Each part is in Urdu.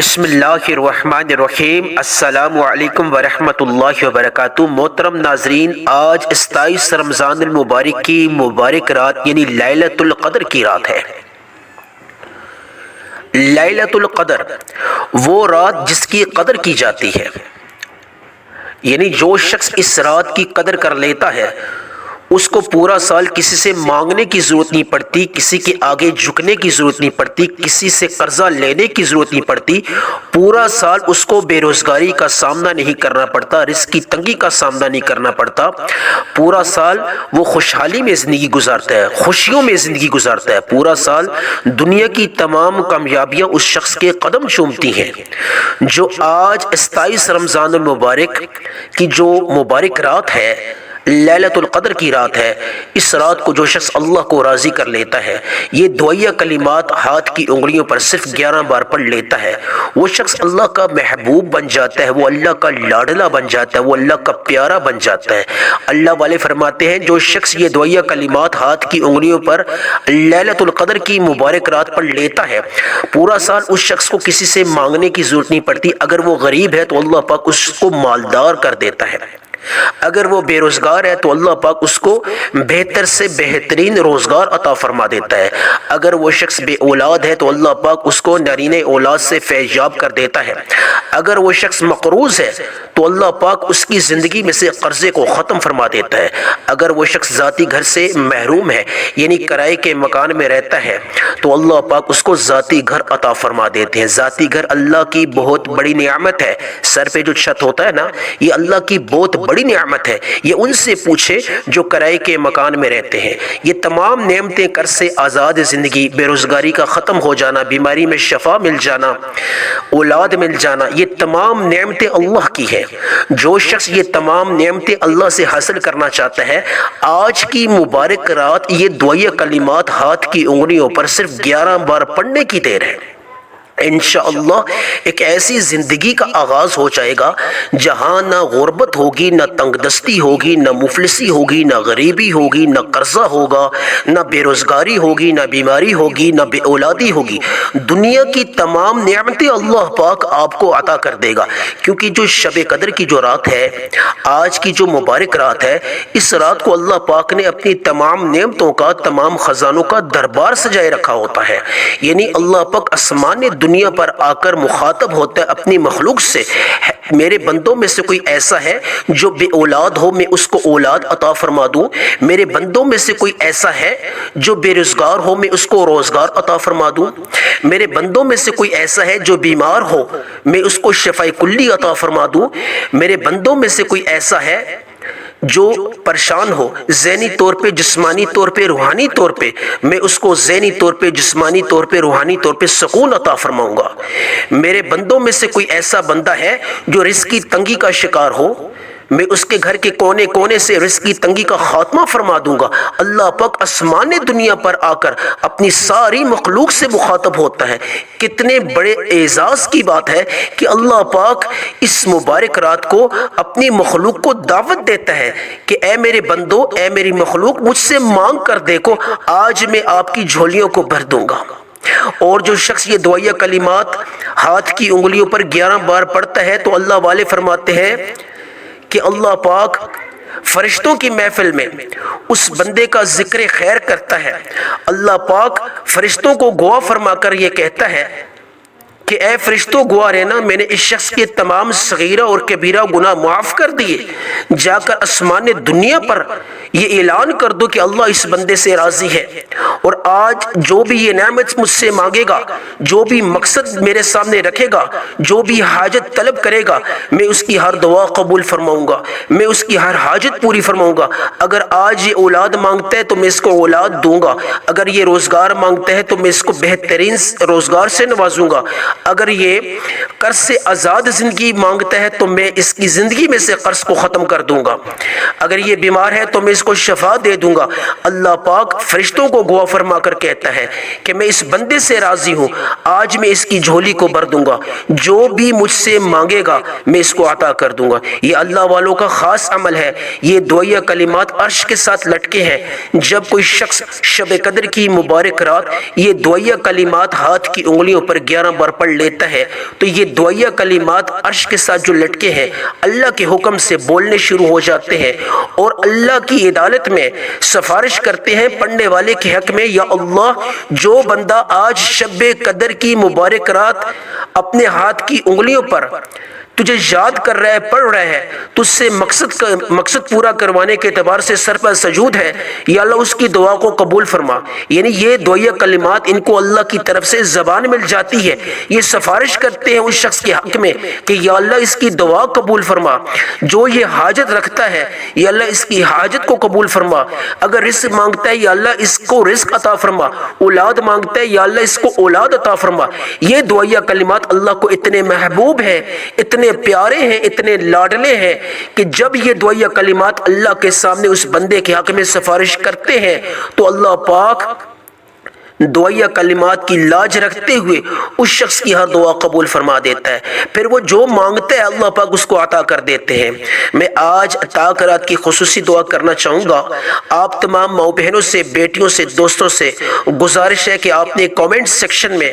بسم اللہ الرحمن الرحیم۔ السلام علیکم ورحمۃ اللہ وبرکاتہ۔ محترم ناظرین، آج 27 رمضان المبارک کی مبارک رات یعنی لیلۃ القدر کی رات ہے۔ لیلۃ القدر وہ رات جس کی قدر کی جاتی ہے، یعنی جو شخص اس رات کی قدر کر لیتا ہے اس کو پورا سال کسی سے مانگنے کی ضرورت نہیں پڑتی، کسی کے آگے جھکنے کی ضرورت نہیں پڑتی، کسی سے قرضہ لینے کی ضرورت نہیں پڑتی۔ پورا سال اس کو بے روزگاری کا سامنا نہیں کرنا پڑتا، رزق کی تنگی کا سامنا نہیں کرنا پڑتا۔ پورا سال وہ خوشحالی میں زندگی گزارتا ہے، خوشیوں میں زندگی گزارتا ہے۔ پورا سال دنیا کی تمام کامیابیاں اس شخص کے قدم چومتی ہیں۔ جو آج 27 رمضان المبارک کی جو مبارک رات ہے، لیلۃ القدر کی رات ہے، اس رات کو جو شخص اللہ کو راضی کر لیتا ہے، یہ دعائیہ کلمات ہاتھ کی انگلیوں پر صرف 11 بار پڑھ لیتا ہے، وہ شخص اللہ کا محبوب بن جاتا ہے، وہ اللہ کا لاڈلا بن جاتا ہے، وہ اللہ کا پیارا بن جاتا ہے۔ اللہ والے فرماتے ہیں جو شخص یہ دعائیہ کلمات ہاتھ کی انگلیوں پر لیلۃ القدر کی مبارک رات پڑھ لیتا ہے، پورا سال اس شخص کو کسی سے مانگنے کی ضرورت نہیں پڑتی۔ اگر وہ غریب ہے تو اللہ پاک اس کو مالدار کر دیتا ہے، اگر وہ بے روزگار ہے تو اللہ پاک اس کو بہتر سے بہترین روزگار عطا فرما دیتا ہے، اگر وہ شخص بے اولاد ہے تو اللہ پاک اس کو نرینہ اولاد سے فیض یاب کر دیتا ہے، اگر وہ شخص مقروض ہے تو اللہ پاک اس کی زندگی میں سے قرضے کو ختم فرما دیتا ہے، اگر وہ شخص ذاتی گھر سے محروم ہے یعنی کرائے کے مکان میں رہتا ہے تو اللہ پاک اس کو ذاتی گھر عطا فرما دیتے ہیں۔ ذاتی گھر اللہ کی بہت بڑی نعمت ہے، سر پہ جو چھت ہوتا ہے نا، یہ اللہ کی بہت بڑی نعمت ہے، یہ ان سے پوچھے جو کرائے کے مکان میں رہتے ہیں۔ یہ تمام نعمتیں، قرض سے آزاد زندگی، بے روزگاری کا ختم ہو جانا، بیماری میں شفا مل جانا، اولاد مل جانا، یہ تمام نعمتیں اللہ کی ہیں۔ جو شخص یہ تمام نعمتیں اللہ سے حاصل کرنا چاہتا ہے، آج کی مبارک رات یہ دعائیہ کلمات ہاتھ کی انگلیوں پر صرف 11 بار پڑھنے کی دیر ہے۔ انشاءاللہ ایک ایسی زندگی کا آغاز ہو جائے گا جہاں نہ غربت ہوگی، نہ تنگ دستی ہوگی، نہ مفلسی ہوگی، نہ غریبی ہوگی، نہ قرضہ ہوگا، نہ بے روزگاری ہوگی، نہ بیماری ہوگی، نہ بے اولادی ہوگی۔ دنیا کی تمام نعمتیں اللہ پاک آپ کو عطا کر دے گا، کیونکہ جو شب قدر کی جو رات ہے، آج کی جو مبارک رات ہے، اس رات کو اللہ پاک نے اپنی تمام نعمتوں کا، تمام خزانوں کا دربار سجائے رکھا ہوتا ہے۔ یعنی اللہ پاک آسمان دنیا پر آ کر مخاطب ہوتا ہے اپنی مخلوق سے، میرے بندوں میں سے کوئی ایسا ہے جو بے اولاد ہو، میں اس کو اولاد عطا فرما دوں، میرے بندوں میں سے کوئی ایسا ہے جو بے روزگار ہو، میں اس کو روزگار عطا فرما دوں، میرے بندوں میں سے کوئی ایسا ہے جو بیمار ہو، میں اس کو شفاء کلی عطا فرما دوں، میرے بندوں میں سے کوئی ایسا ہے جو پریشان ہو، ذہنی طور پہ، جسمانی طور پہ، روحانی طور پہ، میں اس کو ذہنی طور پہ، جسمانی طور پہ، روحانی طور پہ سکون عطا فرماؤں گا۔ میرے بندوں میں سے کوئی ایسا بندہ ہے جو رزق کی تنگی کا شکار ہو، میں اس کے گھر کے کونے کونے سے رزق کی تنگی کا خاتمہ فرما دوں گا۔ اللہ پاک آسمان دنیا پر آ کر اپنی ساری مخلوق سے مخاطب ہوتا ہے۔ کتنے بڑے اعزاز کی بات ہے کہ اللہ پاک اس مبارک رات کو اپنی مخلوق کو دعوت دیتا ہے کہ اے میرے بندو، اے میری مخلوق، مجھ سے مانگ کر دیکھو، آج میں آپ کی جھولیوں کو بھر دوں گا۔ اور جو شخص یہ دعائیہ کلمات ہاتھ کی انگلیوں پر 11 بار پڑھتا ہے تو اللہ والے فرماتے ہیں کہ اللہ پاک فرشتوں کی محفل میں اس بندے کا ذکر خیر کرتا ہے۔ اللہ پاک فرشتوں کو گواہ فرما کر یہ کہتا ہے کہ اے فرشتوں گواہ رہنا، میں نے اس شخص کے تمام صغیرہ اور کبیرہ گناہ معاف کر دیے۔ جا کر آسمان دنیا پر یہ اعلان کر دو کہ اللہ اس بندے سے راضی ہے، اور آج جو بھی یہ نعمت مجھ سے مانگے گا، جو بھی مقصد میرے سامنے رکھے گا، جو بھی حاجت طلب کرے گا، میں اس کی ہر دعا قبول فرماؤں گا، میں اس کی ہر حاجت پوری فرماؤں گا۔ اگر آج یہ اولاد مانگتا ہے تو میں اس کو اولاد دوں گا، اگر یہ روزگار مانگتا ہے تو میں اس کو بہترین روزگار سے نوازوں گا، اگر یہ قرض سے آزاد زندگی مانگتا ہے تو میں اس کی زندگی میں سے قرض کو ختم کر دوں گا، اگر یہ بیمار ہے تو میں اس اس کو شفا دے دوں گا۔ اللہ پاک فرشتوں کو گواہ فرما کر کہتا ہے کہ میں اس بندے سے راضی ہوں، آج میں اس کی جھولی کو بھر دوں گا، جو بھی مجھ سے مانگے گا میں اس کو عطا کر دوں گا۔ یہ اللہ والوں کا خاص عمل ہے۔ یہ دعائیہ کلمات عرش کے ساتھ لٹکے ہیں۔ جب کوئی شخص شب قدر کی مبارک رات یہ دعائیہ کلمات ہاتھ کی انگلیوں پر 11 بار پڑھ لیتا ہے تو یہ دعائیہ کلمات عرش کے ساتھ جو لٹکے ہیں اللہ کے حکم سے بولنے شروع ہو جاتے ہیں اور اللہ کی عدالت میں سفارش کرتے ہیں پڑھنے والے کے حق میں، یا اللہ جو بندہ آج شب قدر کی مبارک رات اپنے ہاتھ کی انگلیوں پر تجھے یاد کر رہا ہے، پڑھ رہا ہے، تجھ سے مقصد پورا کروانے کے اعتبار سے سر پر سجود ہے، یا اللہ اس کی دعا کو قبول فرما۔ یعنی یہ دعائیہ کلمات ان کو اللہ کی طرف سے زبان مل جاتی ہے، یہ سفارش کرتے ہیں اس شخص کے حق میں کہ یا اللہ اس کی دعا قبول فرما، جو یہ حاجت رکھتا ہے یا اللہ اس کی حاجت کو قبول فرما، اگر رزق مانگتا ہے یا اللہ اس کو رزق عطا فرما، اولاد مانگتا ہے یا اللہ اس کو اولاد عطا فرما۔ یہ دعائیہ کلمات اللہ کو اتنے محبوب ہیں، اتنے پیارے ہیں، اتنے لاڈلے ہیں کہ جب یہ دعائیہ کلمات اللہ کے سامنے اس بندے کے حق میں سفارش کرتے ہیں تو اللہ پاک دعائیہ کلمات کی لاج رکھتے ہوئے اس شخص کی ہر دعا قبول فرما دیتا ہے، پھر وہ جو مانگتا ہے اللہ پاک اس کو عطا کر دیتے ہیں۔ میں آج عطا کرات کی خصوصی دعا کرنا چاہوں گا۔ آپ تمام ماؤں بہنوں سے، بیٹیوں سے، دوستوں سے گزارش ہے کہ آپ نے کامنٹ سیکشن میں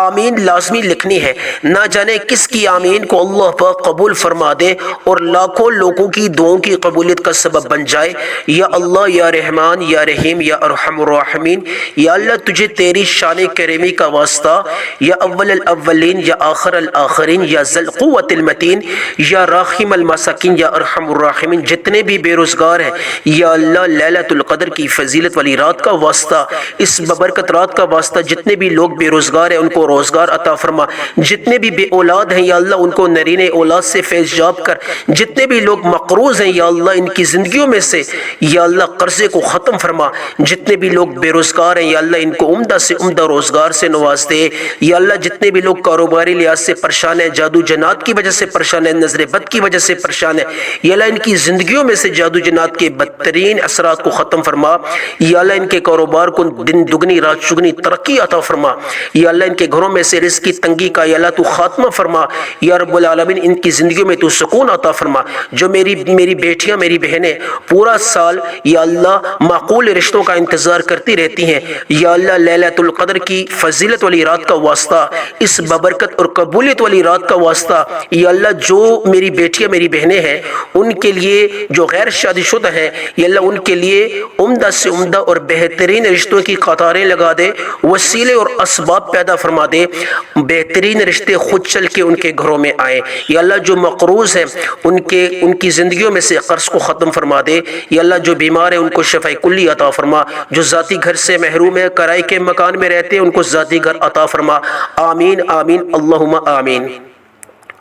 آمین لازمی لکھنی ہے۔ نہ جانے کس کی آمین کو اللہ پاک قبول فرما دے اور لاکھوں لوگوں کی دعاؤں کی قبولیت کا سبب بن جائے۔ یا اللہ، یا رحمان، یا رحیم، یا ارحم الراحمین، یا اللہ تجھے تیری شان کریمی کا واسطہ، یا اول الاولین، یا آخر الآخرین، یا ذی القوۃ المتین، یا راحم المساکین، یا ارحم الراحمین، جتنے بھی بے روزگار ہیں یا اللہ لیلۃ القدر کی فضیلت والی رات کا واسطہ، اس ببرکت رات کا واسطہ، جتنے بھی لوگ بے روزگار ہیں ان کو روزگار عطا فرما، جتنے بھی بے اولاد ہیں یا اللہ ان کو نرین اولاد سے فیض یاب کر، جتنے بھی لوگ مقروض ہیں یا اللہ ان کی زندگیوں میں سے یا اللہ قرضے کو ختم فرما، جتنے بھی لوگ بے روزگار ہیں یا اللہ ان کو عمدہ سے عمدہ روزگار سے نواز دے، یا اللہ جتنے بھی لوگ کاروباری لحاظ سے پریشان ہیں، جادو جنات کی وجہ سے پریشان ہیں، نظر بد کی وجہ سے پریشان ہیں، یا اللہ ان کی زندگیوں میں سے جادو جنات کے بدترین اثرات کو ختم فرما، یا اللہ ان کے کاروبار کو دن دگنی رات چگنی ترقی عطا فرما، یا اللہ ان کے گھروں میں سے رزق کی تنگی کا یا اللہ تو خاتمہ فرما، یا رب العالمین ان کی زندگیوں میں تو سکون عطا فرما۔ جو میری بیٹیاں، میری بہنیں پورا سال یا اللہ معقول رشتوں کا انتظار کرتی رہتی ہیں، یا اللہ لیلۃ القدر کی فضیلت والی رات کا واسطہ، اس ببرکت اور قبولیت والی رات کا واسطہ، یا اللہ جو میری بیٹیاں، میری بہنیں ہیں ان کے لیے جو غیر شادی شدہ ہیں یا اللہ ان کے لیے عمدہ سے عمدہ اور بہترین رشتوں کی قطاریں لگا دے، وسیلے اور اسباب پیدا فرما دے، بہترین رشتے خود چل کے ان کے گھروں میں آئیں، یا اللہ جو مقروض ہیں ان کی زندگیوں میں سے قرض کو ختم فرما دے، یا اللہ جو بیمار ہیں ان کو شفا کلی عطا فرما، جو ذاتی گھر سے محروم ہے، کرائے کے مکان میں رہتے ہیں ان کو ذاتی گھر عطا فرما۔ آمین آمین اللہم آمین۔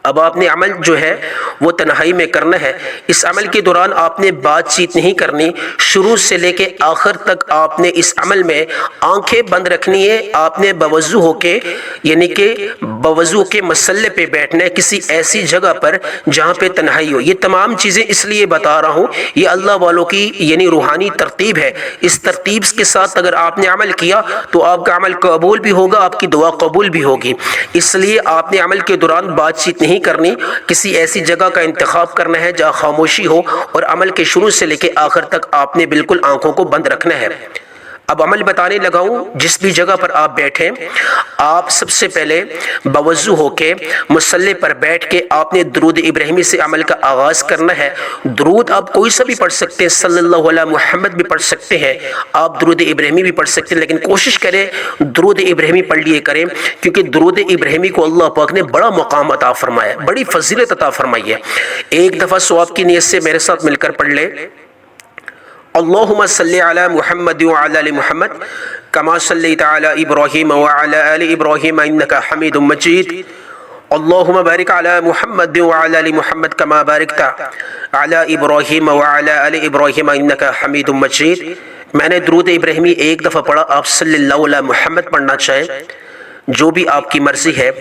اب آپ نے عمل جو ہے وہ تنہائی میں کرنا ہے۔ اس عمل کے دوران آپ نے بات چیت نہیں کرنی، شروع سے لے کے آخر تک آپ نے اس عمل میں آنکھیں بند رکھنی ہے۔ آپ نے بوضو ہو کے یعنی کہ بوضو کے مسلے پہ بیٹھنا ہے، کسی ایسی جگہ پر جہاں پہ تنہائی ہو۔ یہ تمام چیزیں اس لیے بتا رہا ہوں، یہ اللہ والوں کی یعنی روحانی ترتیب ہے۔ اس ترتیب کے ساتھ اگر آپ نے عمل کیا تو آپ کا عمل قبول بھی ہوگا، آپ کی دعا قبول بھی ہوگی۔ اس لیے آپ نے عمل کے دوران بات چیت نہیں کرنی، کسی ایسی جگہ کا انتخاب کرنا ہے جہاں خاموشی ہو، اور عمل کے شروع سے لے کے آخر تک آپ نے بالکل آنکھوں کو بند رکھنا ہے۔ اب عمل بتانے لگا ہوں۔ جس بھی جگہ پر آپ بیٹھیں، آپ سب سے پہلے بوضو ہو کے مصلی پر بیٹھ کے آپ نے درود ابراہیمی سے عمل کا آغاز کرنا ہے۔ درود آپ کوئی سا بھی پڑھ سکتے ہیں، صلی اللہ علیہ محمد بھی پڑھ سکتے ہیں، آپ درود ابراہیمی بھی پڑھ سکتے ہیں، لیکن کوشش کریں درود ابراہیمی پڑھ لیے کریں، کیونکہ درود ابراہیمی کو اللہ پاک نے بڑا مقام عطا فرمایا ہے، بڑی فضیلت عطا فرمائی ہے۔ ایک دفعہ ثواب کی نیت سے میرے ساتھ مل کر پڑھ لے۔ اللہم صلی علی محمد وعلی آل محمد کما صلیت علی ابراہیم وعلی آل ابراہیم انکا حمید مجید۔ اللہم بارک علی محمد وعلی آل محمد کما بارکت علی ابراہیم وعلی آل ابراہیم انکا حمید مجید۔ میں نے درود ابراہیمی ایک دفعہ پڑھا، آپ صلی اللہ علیہ محمد پڑھنا چاہیں، جو بھی آپ کی مرضی ہے،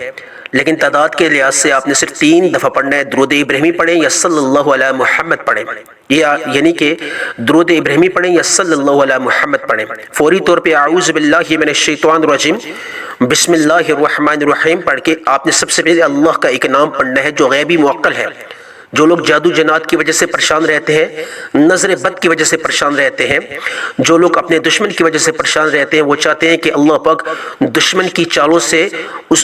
لیکن تعداد کے لحاظ سے آپ نے صرف 3 دفعہ پڑھنا ہے۔ درود ابراہیمی پڑھیں یا صلی اللہ علیہ محمد پڑھیں، یعنی کہ درود ابراہیمی پڑھیں یا صلی اللہ علیہ محمد پڑھیں۔ فوری طور پہ اعوذ باللہ من الشیطان الرجیم بسم اللہ الرحمن الرحیم پڑھ کے آپ نے سب سے پہلے اللہ کا ایک نام پڑھنا ہے جو غیبی موکل ہے۔ جو لوگ جادو جنات کی وجہ سے پریشان رہتے ہیں، نظر بد کی وجہ سے پریشان رہتے ہیں، جو لوگ اپنے دشمن کی وجہ سے پریشان رہتے ہیں، وہ چاہتے ہیں کہ اللہ پاک دشمن کی چالوں سے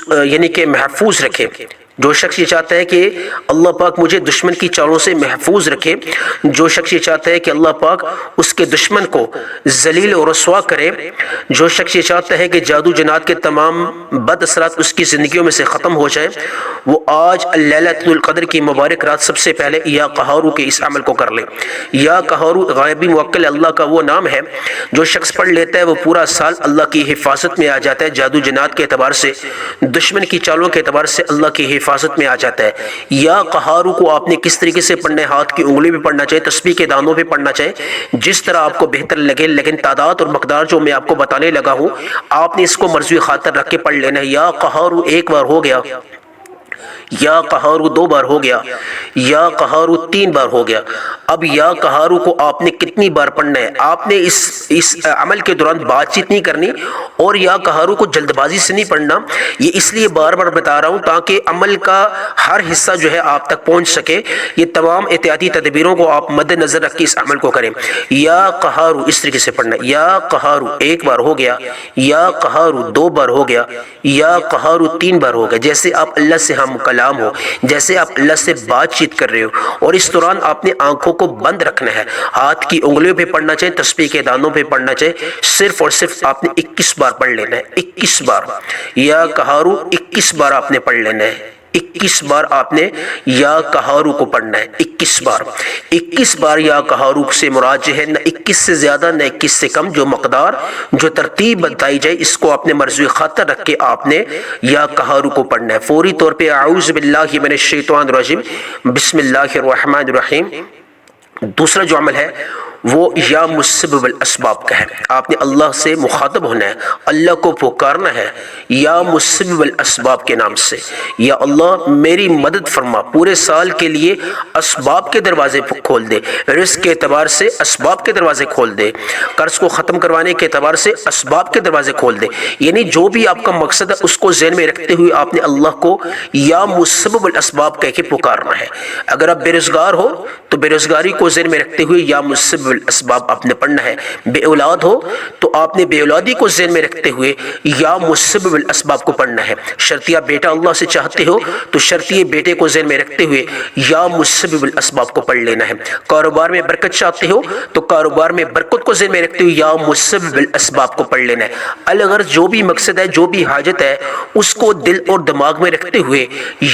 یعنی کہ محفوظ رکھے۔ جو شخص یہ چاہتا ہے کہ اللہ پاک مجھے دشمن کی چالوں سے محفوظ رکھے، جو شخص یہ چاہتا ہے کہ اللہ پاک اس کے دشمن کو ذلیل و رسوا کرے، جو شخص یہ چاہتا ہے کہ جادو جنات کے تمام بد اثرات اس کی زندگیوں میں سے ختم ہو جائے، وہ آج لیلۃ القدر کی مبارک رات سب سے پہلے یا قہارو کے اس عمل کو کر لے۔ یا قہارو غیبی موکل اللہ کا وہ نام ہے جو شخص پڑھ لیتا ہے وہ پورا سال اللہ کی حفاظت میں آ جاتا ہے، جادو جنات کے اعتبار سے، دشمن کی چالوں کے اعتبار سے اللہ کی حفاظت میں آ جاتا ہے۔ یا قہارو کو آپ نے کس طریقے سے پڑھنا ہے؟ ہاتھ کی انگلی پہ پڑھنا چاہیے، تسبیح کے دانوں پہ پڑھنا چاہیے، جس طرح آپ کو بہتر لگے، لیکن تعداد اور مقدار جو میں آپ کو بتانے لگا ہوں آپ نے اس کو مرضی خاطر رکھ کے پڑھ لینا ہے۔ یا قہارو ایک بار ہو گیا، یا قہارو 2 بار ہو گیا، یا قہارو 3 بار ہو گیا۔ اب یا قہارو کو آپ نے کتنی بار پڑھنا ہے؟ آپ نے اس عمل کے دوران بات چیت نہیں کرنی، اور یا قہارو کو جلد بازی سے نہیں پڑھنا۔ یہ اس لیے بار بار بتا رہا ہوں تاکہ عمل کا ہر حصہ جو ہے آپ تک پہنچ سکے۔ یہ تمام احتیاطی تدبیروں کو آپ مد نظر رکھ کے اس عمل کو کریں۔ یا قہارو اس طریقے سے پڑھنا ہے، یا قہارو 1 بار ہو گیا، یا قہارو 2 بار ہو گیا، یا قہارو 3 بار ہو گیا۔ جیسے آپ اللہ سے ہم کلام ہو، جیسے آپ اللہ سے بات چیت کر رہے ہو، اور اس دوران آپ نے آنکھوں کو بند رکھنا ہے، ہاتھ کی انگلیوں پہ پڑھنا چاہیے، تسبیح کے دانوں پہ پڑھنا چاہیے، صرف اور صرف آپ نے 21 بار پڑھ لینا ہے۔ 21 بار یا قہارو 21 بار آپ نے پڑھ لینا ہے۔ 21 بار آپ نے یا قہارو کو پڑھنا ہے، 21 بار۔ 21 بار یا قہارو سے مراد ہے نہ 21 سے زیادہ نہ 21 سے کم، جو مقدار جو ترتیب بتائی جائے اس کو آپ نے مرضی خاطر رکھ کے آپ نے یا قہارو کو پڑھنا ہے۔ فوری طور پہ اعوذ باللہ من الشیطان الرجیم بسم اللہ الرحمن الرحیم۔ دوسرا جو عمل ہے وہ یا مسبب الاسباب کا ہے۔ آپ نے اللہ سے مخاطب ہونا ہے، اللہ کو پکارنا ہے یا مسبب الاسباب کے نام سے۔ یا اللہ میری مدد فرما، پورے سال کے لیے اسباب کے دروازے کھول دے، رزق کے اعتبار سے اسباب کے دروازے کھول دے، قرض کو ختم کروانے کے اعتبار سے اسباب کے دروازے کھول دے۔ یعنی جو بھی آپ کا مقصد ہے اس کو ذہن میں رکھتے ہوئے آپ نے اللہ کو یا مسبب الاسباب کہہ کے پکارنا ہے۔ اگر آپ بے روزگار ہو تو بے روزگاری کو ذہن میں رکھتے ہوئے یا مسبب الاسباب آپ نے پڑھنا ہے۔ بے اولاد ہو تو آپ نے بے اولادی کو ذہن میں رکھتے ہوئے یا مسبب الاسباب کو پڑھنا ہے۔ شرطیہ بیٹا اللہ سے چاہتے ہو تو شرطیہ بیٹے کو ذہن میں رکھتے ہوئے یا مسبب الاسباب کو پڑھ لینا ہے۔ کاروبار میں برکت چاہتے ہو تو کاروبار میں برکت کو ذہن میں رکھتے ہوئے یا مسبب الاسباب کو پڑھ لینا ہے۔ الغرض جو بھی مقصد ہے، جو بھی حاجت ہے، اس کو دل اور دماغ میں رکھتے ہوئے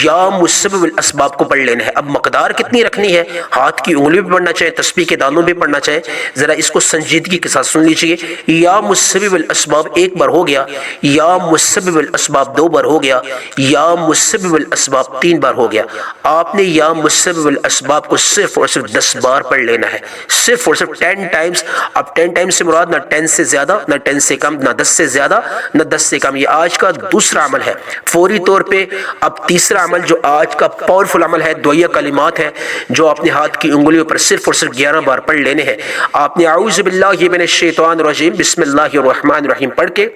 یا مسبب الاسباب کو پڑھ لینا ہے۔ اب مقدار کتنی رکھنی ہے؟ ہاتھ کی انگلی پہ پڑھنا چاہے، تسبیح کے دانوں پہ پڑھنا چاہے، ذرا اس کو سنجیدگی کے ساتھ سن لیجئے۔ یا مسبب الاسباب 1 بار ہو گیا، یا مسبب الاسباب 2 بار ہو گیا، یا مسبب الاسباب 3 بار ہو گیا۔ آپ نے یا مسبب الاسباب کو صرف اور صرف 10 بار پڑھ لینا ہے، صرف اور صرف 10 ٹائمز۔ اب 10 ٹائمز سے مراد نہ 10 سے زیادہ، نہ 10 سے کم، نہ 10 سے زیادہ، نہ 10 سے کم۔ یہ آج کا دوسرا عمل ہے۔ فوری طور پہ اب تیسرا عمل جو آج کا پاورفل عمل ہے، دویہ کلمات ہے جو آپ نے ہاتھ کی انگلیوں پر صرف اور صرف 11 بار پڑھ لینے ہیں۔ آپ نے اعوذ باللہ من الشیطان الرجیم بسم اللہ الرحمن الرحیم پڑھ کے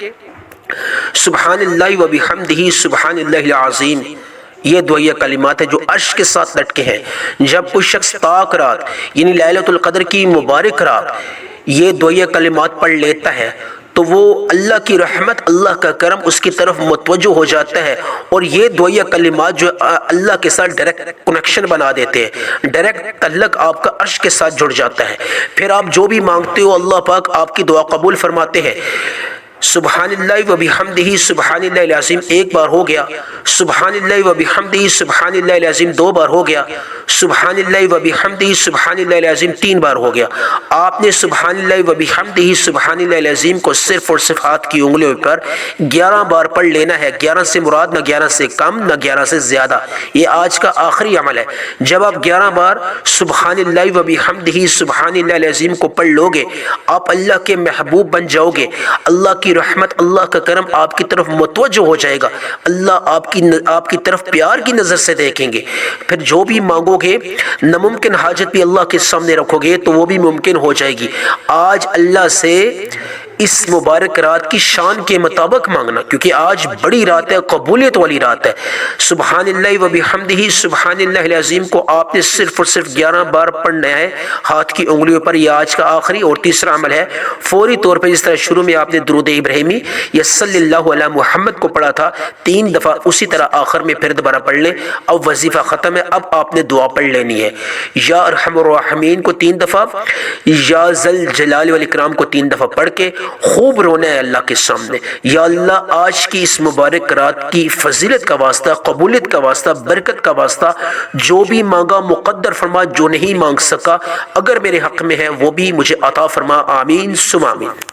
سبحان اللہ و بحمدہ سبحان اللہ العظیم، یہ دویہ کلمات ہیں جو عرش کے ساتھ لٹکے ہیں۔ جب کوئی شخص پاک رات یعنی لیلۃ القدر کی مبارک رات یہ دویہ کلمات پڑھ لیتا ہے تو وہ اللہ کی رحمت، اللہ کا کرم اس کی طرف متوجہ ہو جاتا ہے، اور یہ دویہ کلمات جو اللہ کے ساتھ ڈائریکٹ کنیکشن بنا دیتے ہیں، ڈائریکٹ تعلق آپ کا عرش کے ساتھ جڑ جاتا ہے۔ پھر آپ جو بھی مانگتے ہو اللہ پاک آپ کی دعا قبول فرماتے ہیں۔ سبحان اللہ و بحمدہ سبحان اللہ العظیم 1 بار ہو گیا، سبحان اللہ و بحمدہ سبحان اللہ العظیم 2 بار ہو گیا، سبحان اللہ و بحمدہ سبحان اللہ العظیم 3 بار ہو گیا. آپ نے سبحان اللہ و بحمدہ سبحان اللہ العظیم کو صرف اور صرف ہاتھ کی انگلیوں پر 11 بار پڑھ لینا ہے. 11 سے مراد نہ 11 سے کم نہ 11 سے زیادہ. یہ آج کا آخری عمل ہے. جب آپ 11 بار سبحان اللہ و بحمدہ سبحان اللہ العظیم کو پڑھ لو گے آپ اللہ کے محبوب بن جاؤ گے. اللہ کی رحمت اللہ کا کرم آپ کی طرف متوجہ ہو جائے گا. اللہ آپ کی طرف پیار کی نظر سے دیکھیں گے. پھر جو بھی مانگو گے ناممکن حاجت بھی اللہ کے سامنے رکھو گے تو وہ بھی ممکن ہو جائے گی. آج اللہ سے اس مبارک رات کی شان کے مطابق مانگنا کیونکہ آج بڑی رات ہے, قبولیت والی رات ہے. سبحان اللہ و بحمدہ سبحان اللہ العظیم کو آپ نے صرف اور صرف 11 بار پڑھنا ہے ہاتھ کی انگلیوں پر. یہ آج کا آخری اور تیسرا عمل ہے. فوری طور پہ جس طرح شروع میں آپ نے درود ابراہیمی یا صلی اللہ علی محمد کو پڑھا تھا 3 دفعہ, اسی طرح آخر میں پھر دوبارہ پڑھ لیں. اب وظیفہ ختم ہے. اب آپ نے دعا پڑھ لینی ہے. یا ارحم الراحمین کو 3 دفعہ, یا ذل جلال والاکرام کو 3 دفعہ پڑھ کے خوب رونا ہے اللہ کے سامنے. یا اللہ آج کی اس مبارک رات کی فضیلت کا واسطہ, قبولیت کا واسطہ, برکت کا واسطہ جو بھی مانگا مقدر فرما, جو نہیں مانگ سکا اگر میرے حق میں ہے وہ بھی مجھے عطا فرما. آمین ثم آمین.